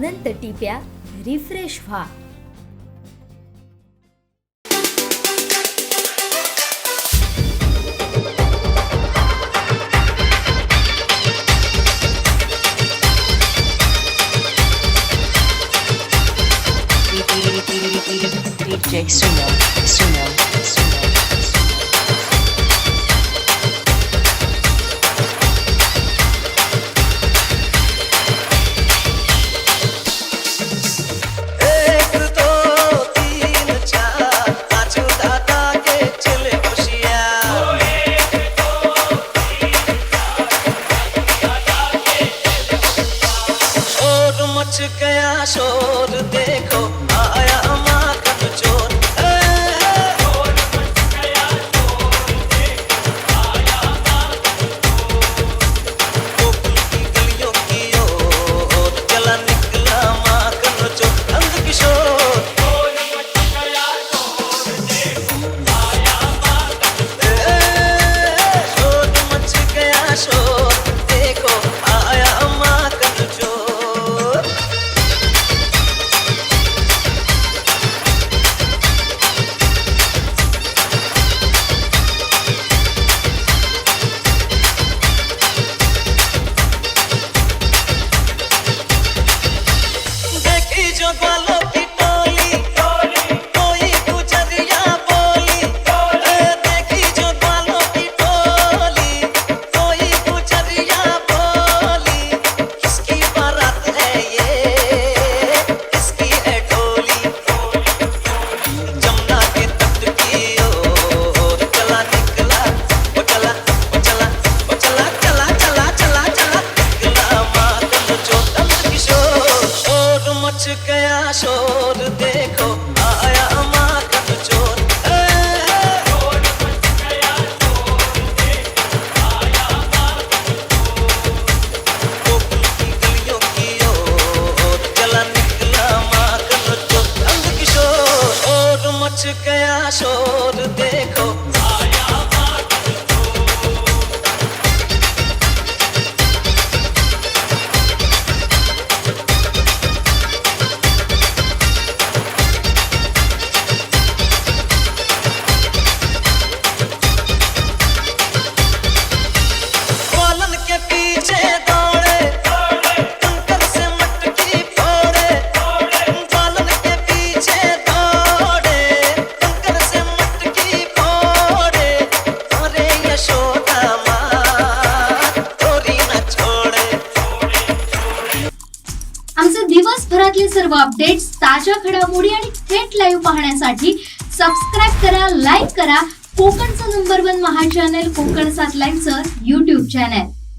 अनंत टिप्या refresh व्हा. DJ Suno. Much गया शोर देखो आया मातम चोर. गोकुल की गलियों की ओर चला निकला माखन चोर अंध किशोर. शोर मच गया शोर देखो आया माखन चोर. देखी जो ग्वालों की टोली कोई गुजरिया बोली. देखी जो ग्वालों की टोली कोई गुजरिया बोली. किसकी बारात है ये किसकी है डोली. जमुना के तट की ओर चला निकला वो चला निकला मातम चोर अंध किशोर. शोर मच गया शोर देखो आया मातम चोर. गोकुल की गलियों की ओर चला निकला मातम चोर अंध किशोर. शोर मच गया शोर देखो ग्वालन के पीछे दौड़े कंकर से मटकी फोड़े. ग्वालन के पीछे दौड़े कंकर से मटकी फोड़े. अरे यशोदा माँ थोड़ी न छोड़े. आमचे दिवसभरातले सर्व अपडेट्स, ताज्या घडामोडी आणि थेट लाईव्ह पाहण्यासाठी सबस्क्राईब करा, लाईक करा कोकणचं नंबर 1 महा चॅनल कोकणसाद लाईव्हचं YouTube चॅनल.